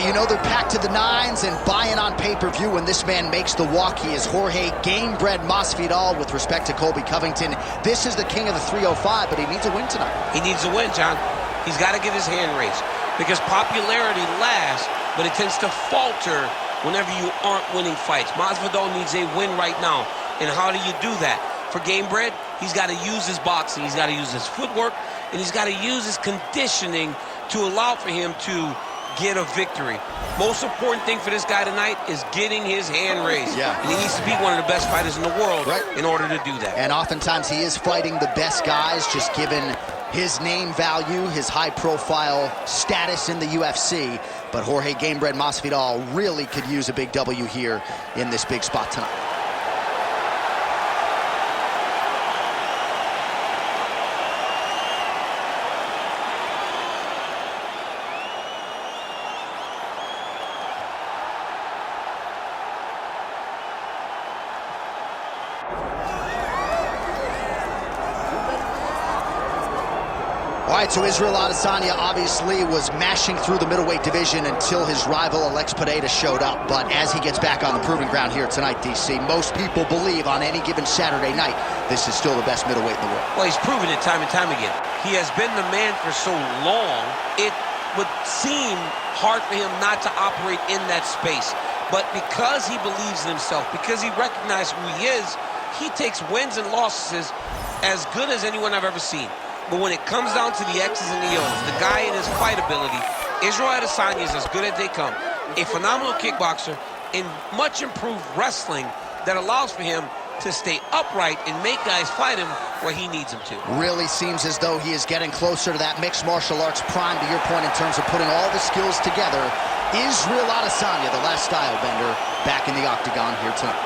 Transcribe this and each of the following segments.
you know they're packed to the nines and buying on pay-per-view when this man makes the walk. He is Jorge Gamebred Masvidal with respect to Colby Covington. This is the king of the 305, but he needs a win tonight. He needs a win, John. He's got to get his hand raised because popularity lasts, but it tends to falter whenever you aren't winning fights. Masvidal needs a win right now. And how do you do that? For Gamebred, he's got to use his boxing, he's got to use his footwork, and he's got to use his conditioning to allow for him to get a victory. Most important thing for this guy tonight is getting his hand raised. Yeah. And he needs to be one of the best fighters in the world in order to do that. And oftentimes he is fighting the best guys, just given his name value, his high-profile status in the UFC. But Jorge Gamebred Masvidal really could use a big W here in this big spot tonight. All right, so Israel Adesanya obviously was mashing through the middleweight division until his rival Alex Pereira showed up. But as he gets back on the proving ground here tonight, DC, most people believe on any given Saturday night, this is still the best middleweight in the world. Well, he's proven it time and time again. He has been the man for so long, it would seem hard for him not to operate in that space. But because he believes in himself, because he recognizes who he is, he takes wins and losses as good as anyone I've ever seen. But when it comes down to the X's and the O's, the guy in his fight ability, Israel Adesanya is as good as they come. A phenomenal kickboxer in much improved wrestling that allows for him to stay upright and make guys fight him where he needs them to. Really seems as though he is getting closer to that mixed martial arts prime, to your point, in terms of putting all the skills together. Israel Adesanya, the last style bender, back in the octagon here tonight.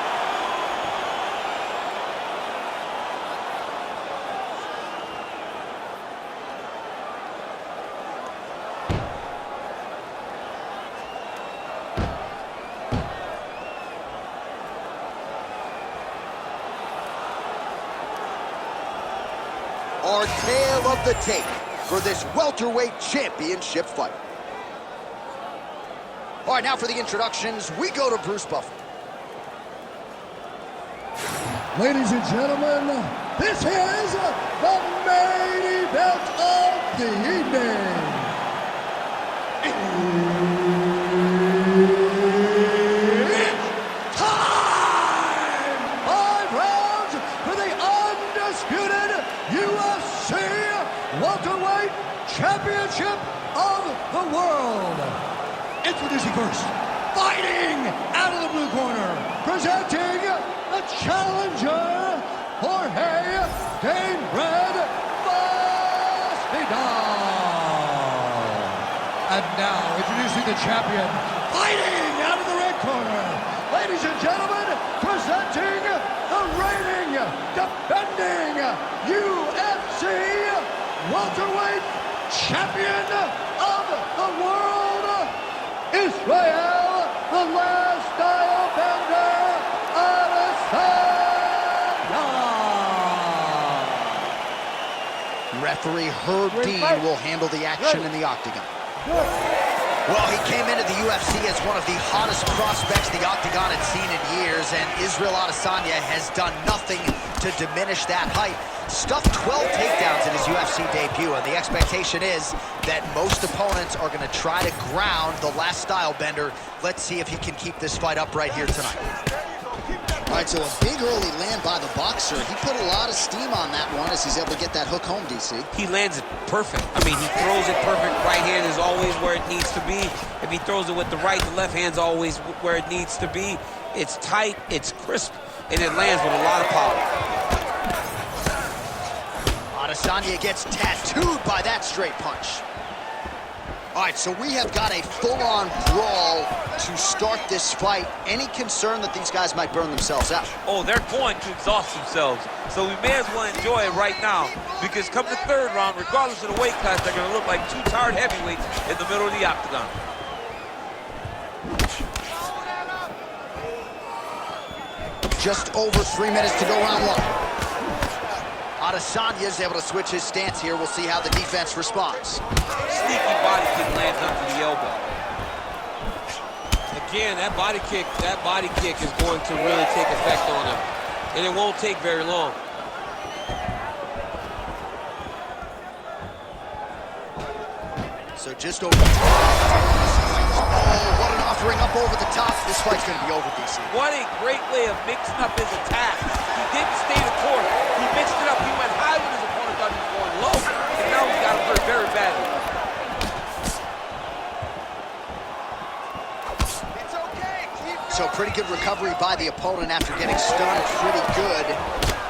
Our tale of the tape for this welterweight championship fight. All right, now for the introductions, we go to Bruce Buffer. Ladies and gentlemen, this is the main event of the evening. It's time! 5 rounds for the undisputed UFC Welterweight Championship of the World. Introducing first, fighting out of the blue corner, presenting the challenger, Jorge Gamebred Masvidal. And now, introducing the champion, fighting out of the red corner, ladies and gentlemen, presenting the reigning, defending UFC welterweight champion of the world, Israel, the last style bender, Adesanya. Referee Herb Dean will handle the action in the octagon. Well, he came into the UFC as one of the hottest prospects the octagon had seen in years, and Israel Adesanya has done nothing to diminish that hype. Stuffed 12 takedowns in his UFC debut, and the expectation is that most opponents are going to try to ground the last style bender. Let's see if he can keep this fight up right here tonight. All right, so a big early land by the boxer. He put a lot of steam on that one as he's able to get that hook home, DC. He lands it perfect. I mean, he throws it perfect. Right hand is always where it needs to be. If he throws it with the right, the left hand's always where it needs to be. It's tight, it's crisp, and it lands with a lot of power. Adesanya gets tattooed by that straight punch. All right, so we have got a full-on brawl to start this fight. Any concern that these guys might burn themselves out? Oh, they're going to exhaust themselves. So we may as well enjoy it right now, because come the third round, regardless of the weight class, they're going to look like two tired heavyweights in the middle of the octagon. Just over 3 minutes to go, round one. Adesanya is able to switch his stance here. We'll see how the defense responds. Sneaky body kick lands onto the elbow. Again, that body kick is going to really take effect on him. And it won't take very long. So just over. Oh, what an offering up over the top. This fight's going to be over, DC. What a great way of mixing up his attack. He didn't stay the course. He mixed it up. He went high when his opponent thought he was going low. And now he got him hurt very badly. It's okay. So pretty good recovery by the opponent after getting stunned pretty good.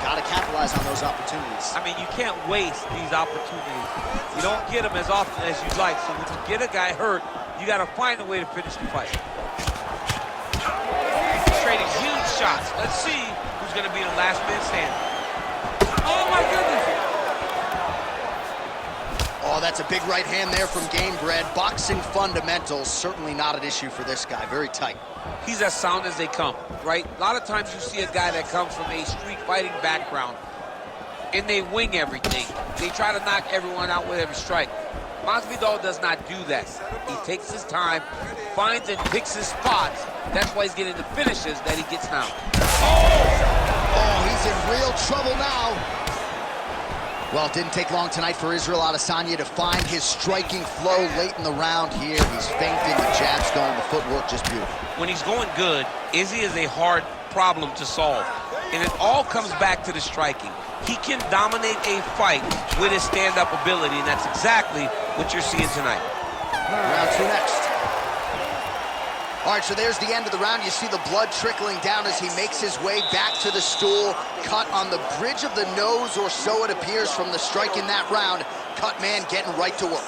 Got to capitalize on those opportunities. I mean, you can't waste these opportunities. You don't get them as often as you'd like. So when you get a guy hurt, you got to find a way to finish the fight. Trading huge shots. Let's see who's going to be the last man standing. Oh, my goodness. Oh, that's a big right hand there from Gamebred. Boxing fundamentals, certainly not an issue for this guy. Very tight. He's as sound as they come, right? A lot of times you see a guy that comes from a street fighting background and they wing everything. They try to knock everyone out with every strike. Masvidal does not do that. He takes his time, finds and picks his spots. That's why he's getting the finishes that he gets now. Oh, he's in real trouble now. Well, it didn't take long tonight for Israel Adesanya to find his striking flow late in the round here. He's feinting, the jab's going, the footwork just beautiful. When he's going good, Izzy is a hard problem to solve. And it all comes back to the striking. He can dominate a fight with his stand-up ability, and that's exactly what you're seeing tonight. Round two next. All right, so there's the end of the round. You see the blood trickling down as he makes his way back to the stool. Cut on the bridge of the nose, or so it appears from the strike in that round. Cut man getting right to work.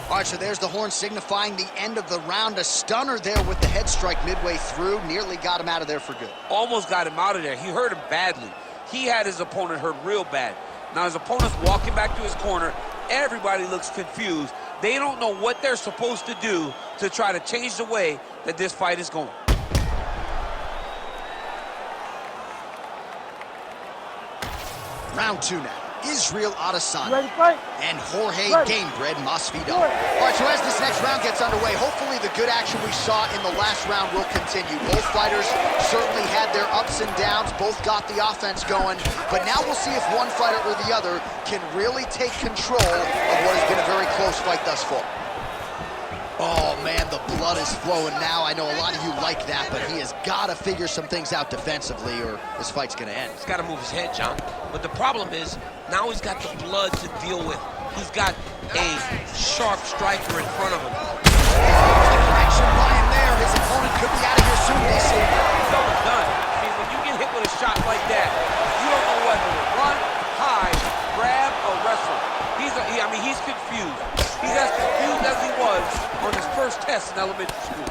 All right, so there's the horn signifying the end of the round. A stunner there with the head strike midway through. Nearly got him out of there for good. Almost got him out of there. He hurt him badly. He had his opponent hurt real bad. Now his opponent's walking back to his corner. Everybody looks confused. They don't know what they're supposed to do to try to change the way that this fight is going. Round two now. Israel Adesanya and Jorge Gamebred Masvidal. All right, so as this next round gets underway, hopefully the good action we saw in the last round will continue. Both fighters certainly had their ups and downs, both got the offense going, but now we'll see if one fighter or the other can really take control of what has been a very close fight thus far. Oh, man, the blood is flowing now. I know a lot of you like that, but he has got to figure some things out defensively or this fight's going to end. He's got to move his head, John. But the problem is, now he's got the blood to deal with. He's got a sharp striker in front of him. Connection by him there. His opponent could be out of here soon, DC. He's almost done. I mean, when you get hit with a shot like that, you don't know whether to run, hide, grab, or wrestle. He's confused. He's as confused as he was on his first test in elementary school.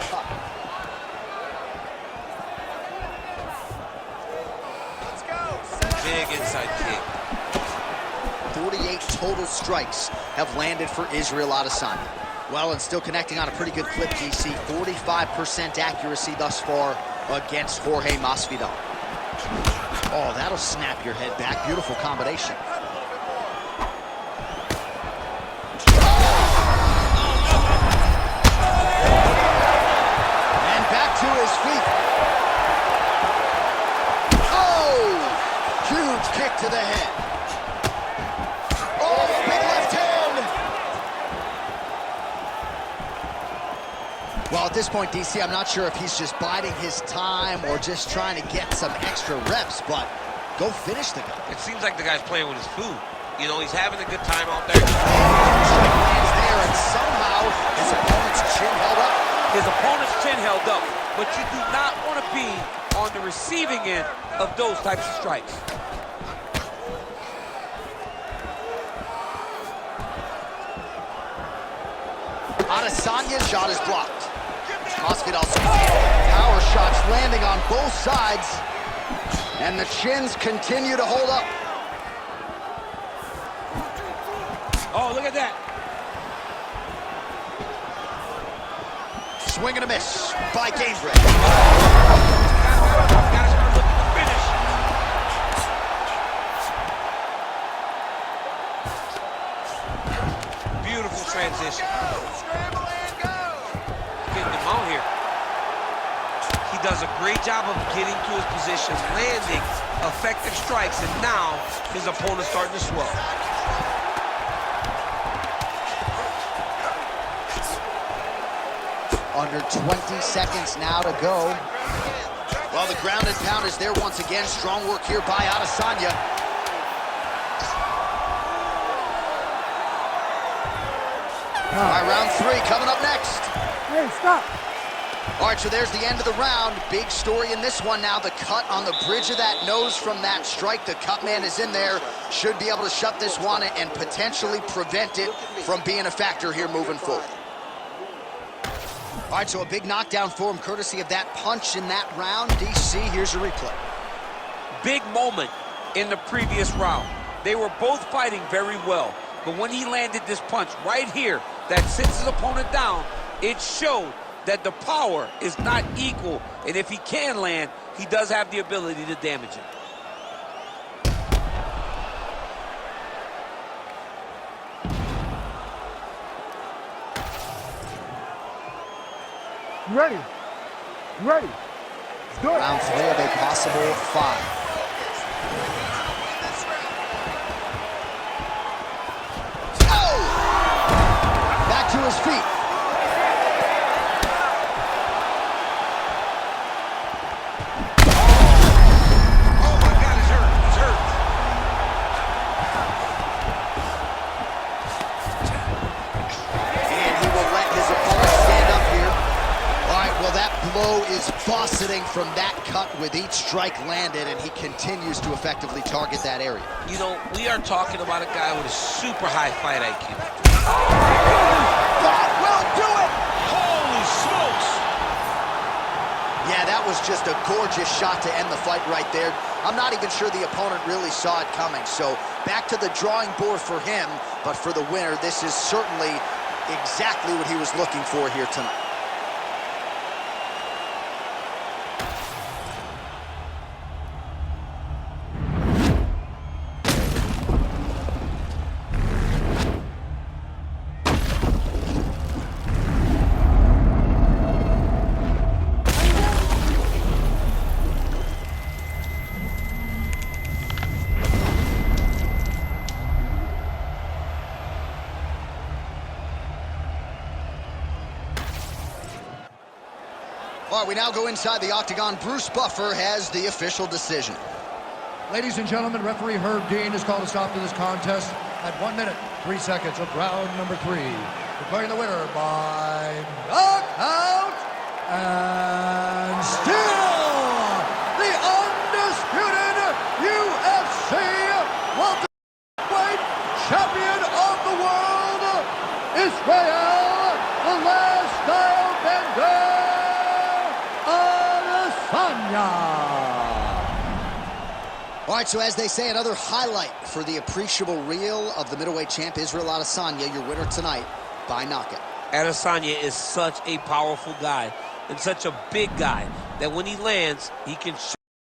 Let's go. Big inside kick. 48 total strikes have landed for Israel Adesanya. Well, and still connecting on a pretty good clip, DC. 45% accuracy thus far against Jorge Masvidal. Oh, that'll snap your head back. Beautiful combination. And back to his feet. Oh! Huge kick to the head. Oh, big left hand! Well, at this point, DC, I'm not sure if he's just biding his time or just trying to get some extra reps, but go finish the guy. It seems like the guy's playing with his food. You know, he's having a good time out there. Strike lands there, and somehow his opponent's chin held up. His opponent's chin held up, but you do not want to be on the receiving end of those types of strikes. Adesanya's shot is blocked. Masvidal's power shots landing on both sides, and the chins continue to hold up. Oh, look at that. Swing and a miss by Gamebred. Gotta start looking to finish. Beautiful transition. does a great job of getting to his position, landing effective strikes, and now his opponent's starting to swell. Under 20 seconds now to go. Well, the ground and pound is there once again. Strong work here by Adesanya. All right, round 3 coming up next. Hey, stop. All right, so there's the end of the round. Big story in this one now. The cut on the bridge of that nose from that strike. The cut man is in there. Should be able to shut this one and potentially prevent it from being a factor here moving forward. All right, so a big knockdown for him, courtesy of that punch in that round. DC, here's a replay. Big moment in the previous round. They were both fighting very well, but when he landed this punch right here that sits his opponent down, it showed that the power is not equal, and if he can land, he does have the ability to damage it. You ready? You ready? Let's do it. Round 3 of a possible 5. Oh! Back to his feet. Oh my God, he's hurt. He's hurt. And he will let his opponent stand up here. All right, well, that blow is faceting from that cut with each strike landed, and he continues to effectively target that area. You know, we are talking about a guy with a super high fight IQ. That will do it! Holy smokes! Yeah, that was just a gorgeous shot to end the fight right there. I'm not even sure the opponent really saw it coming. So back to the drawing board for him, but for the winner, this is certainly exactly what he was looking for here tonight. All right, we now go inside the octagon. Bruce Buffer has the official decision. Ladies and gentlemen, referee Herb Dean has called a stop to this contest at 1 minute, 3 seconds of round number 3. Declaring the winner by knockout and still the undisputed UFC welterweight champion of the world, Israel, the last style bender, Adesanya. All right, so as they say, another highlight for the appreciable reel of the middleweight champ, Israel Adesanya, your winner tonight by knockout. Adesanya is such a powerful guy and such a big guy that when he lands, he can